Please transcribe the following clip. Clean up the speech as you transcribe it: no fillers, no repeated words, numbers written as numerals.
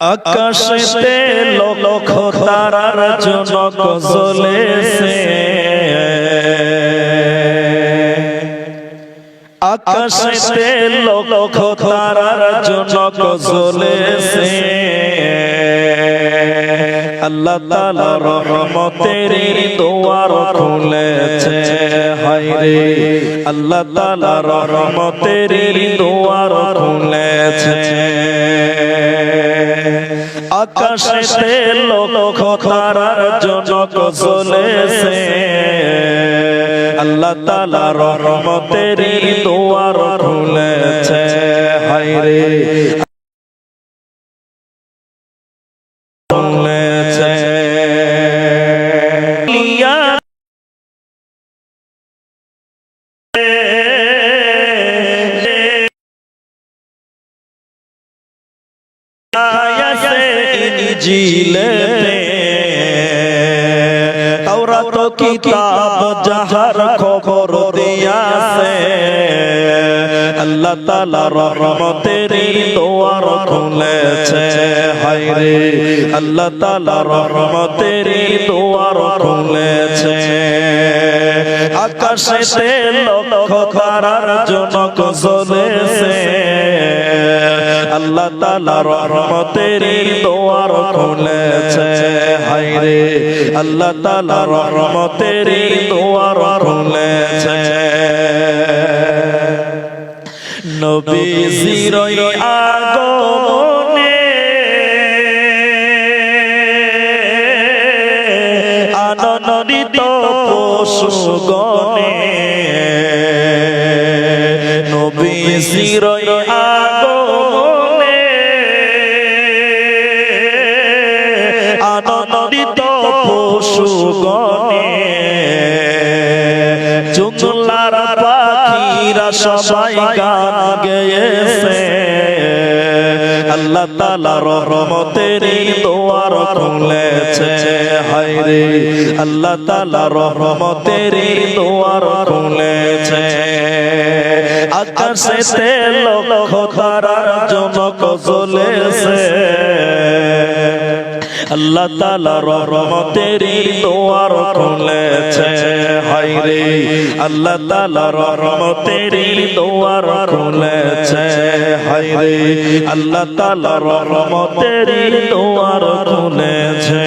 আকাশেতে লক্ষ তারার জনক জ্বলেছে, আকাশেতে লক্ষ তারার জনক জ্বলেছে। আল্লাহ তাআলা রহমতের দুয়ার খুলেছে, হায়রে আল্লাহ তাআলা রহমতের দুয়ার খুলেছে। আকাশেতে লক্ষ তারার জনক জ্বলেছে, আল্লাহ তাআলা রহমতের দুয়ার খুলেছে, হায়রে খুলেছে। তাওরাত কিতাব যাহার খবর দিয়াছে, আল্লাহ তাআলা রহমতের দুয়ার খুলেছে, হায়রে আল্লাহ তাআলা রহমতের দুয়ার খুলেছে। আকাশেতে লক্ষ তারার জনক জ্বলেছে, আল্লাহ তাআলা রহমতের দুয়ার খুলেছে, হায়রে আল্লাহ তাআলা রহমতের দুয়ার খুলেছে। নবীজির আগমনে আনন্দিত পশুগণে, নবীজির আগমনে আনন্দিত পশুগণে, জুমলার পাখিরা সবাই গান গেয়েছে, আল্লাহ তাআলা রহমতের দুয়ার খুলেছে, হায়রে আল্লাহ তাআলা রহমতের দুয়ার খুলেছে। আকাশেতে লক্ষ তারার জনক জ্বলেছে, আল্লাহ তাআলা রহমতের দুয়ার খুলেছে, হায়রে আল্লাহ তাআলা রহমতের দুয়ার খুলেছে, হায়রে আল্লাহ তাআলা রহমতের দুয়ার খুলেছে।